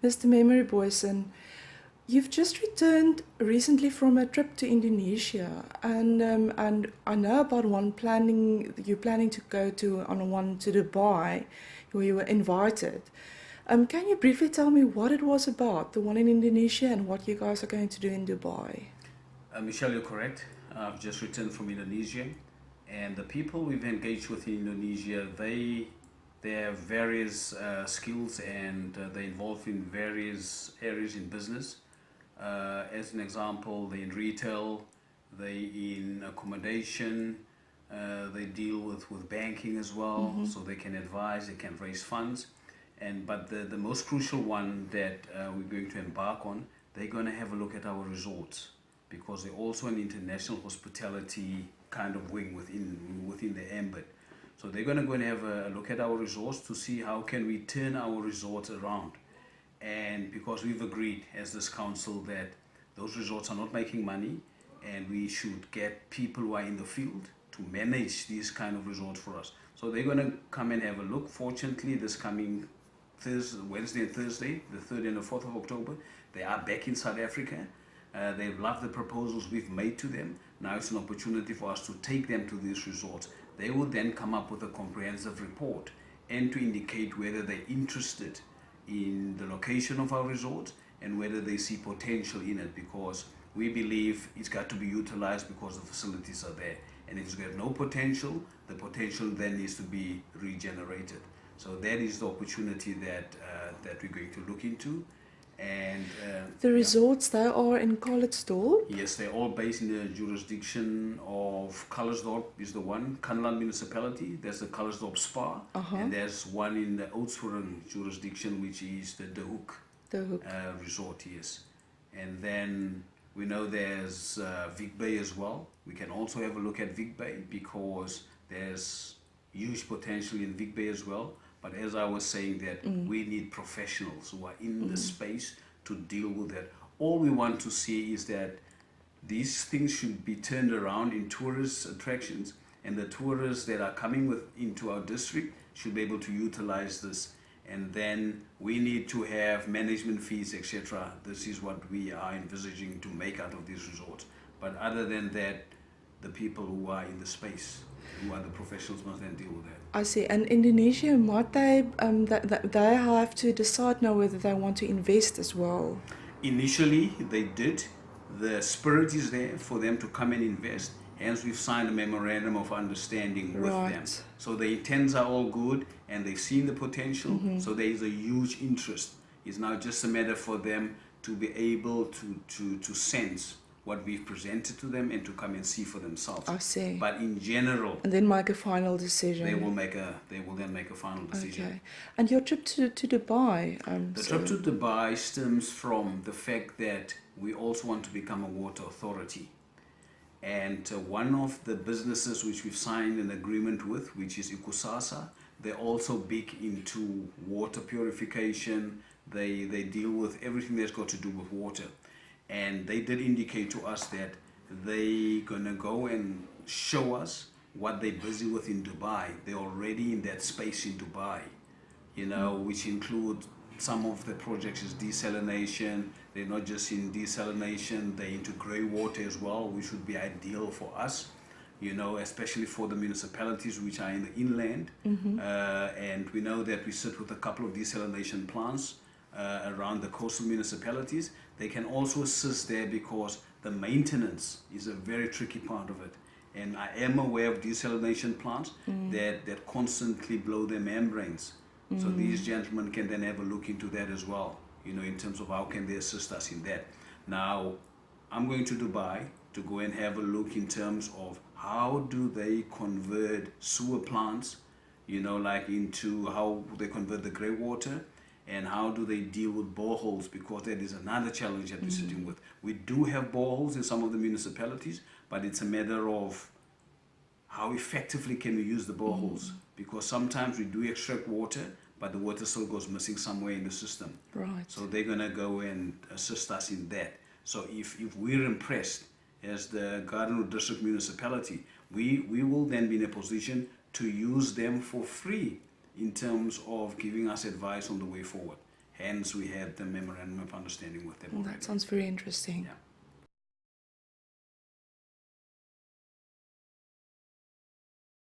Mr. Memory Booysen, you've just returned recently from a trip to Indonesia, and I know about one planning you're planning to go to on one to Dubai, where you were invited. Can you briefly tell me what it was about, the one in Indonesia, and what you guys are going to do in Dubai? Michelle, you're correct. I've just returned from Indonesia, and the people we've engaged with in Indonesia, they have various skills, and they're involved in various areas in business. As an example, they in retail, they in accommodation, they deal with banking as well, so they can advise, they can raise funds. But the most crucial one that we're going to embark on, they're going to have a look at our resorts, because they're also an international hospitality kind of wing within the ambit. So they're going to go and have a look at our resorts to see how can we turn our resorts around. And because we've agreed as this council that those resorts are not making money, and we should get people who are in the field to manage these kind of resorts for us. So they're going to come and have a look. Fortunately, this coming Wednesday and Thursday, the 3rd and the 4th of October, they are back in South Africa. They've loved the proposals we've made to them. Now it's an opportunity for us to take them to these resorts. They will then come up with a comprehensive report and to indicate whether they're interested in the location of our resorts and whether they see potential in it, because we believe it's got to be utilized because the facilities are there. And if it's got no potential, the potential then needs to be regenerated. So that is the opportunity that we're going to look into. And The resorts, they are in Calitzdorp? yes, they're all based in the jurisdiction of Calitzdorp is the one, Kannaland municipality. There's the Calitzdorp Spa, and there's one in the Oudtshoorn jurisdiction, which is the Hoek, The Hoek. resort, yes. And then we know there's Vic Bay as well. We can also have a look at Vic Bay because there's huge potential in Vic Bay as well. But as I was saying, that we need professionals who are in the space to deal with that. All we want to see is that these things should be turned around in tourist attractions, and the tourists that are coming into our district should be able to utilize this. And then we need to have management fees, etc. This is what we are envisaging to make out of these resorts. But other than that, the people who are in the space, who are the professionals, must then deal with that. I see. And Indonesia, might they have to decide now whether they want to invest as well? Initially, they did. The spirit is there for them to come and invest. Hence, we've signed a memorandum of understanding with them. So the intents are all good, and they've seen the potential. So there is a huge interest. It's now just a matter for them to be able to sense what we've presented to them and to come and see for themselves. I see. But in general, And then make a final decision. they will then make a final decision. Okay. And your trip to Dubai? The trip to Dubai stems from the fact that we also want to become a water authority. And one of the businesses which we've signed an agreement with, which is Ikusasa, they're also big into water purification. They deal with everything that's got to do with water. And they did indicate to us that they're gonna go and show us what they're busy with in Dubai. They're already in that space in Dubai, which include some of the projects is desalination. They're not just in desalination, they're into grey water as well, which would be ideal for us, especially for the municipalities which are in the inland. And we know that we sit with a couple of desalination plants around the coastal municipalities. They can also assist there because the maintenance is a very tricky part of it. And I am aware of desalination plants that constantly blow their membranes. So these gentlemen can then have a look into that as well, in terms of how can they assist us in that. Now, I'm going to Dubai to go and have a look in terms of how do they convert sewer plants, like into how they convert the grey water, and how do they deal with boreholes, because that is another challenge that we're sitting with. We do have boreholes in some of the municipalities, but it's a matter of how effectively can we use the boreholes, because sometimes we do extract water, but the water still goes missing somewhere in the system. Right. So they're going to go and assist us in that. So if we're impressed as the Garden Route District Municipality, we will then be in a position to use them for free in terms of giving us advice on the way forward. Hence, we had the memorandum of understanding with them already. That sounds very interesting. Yeah.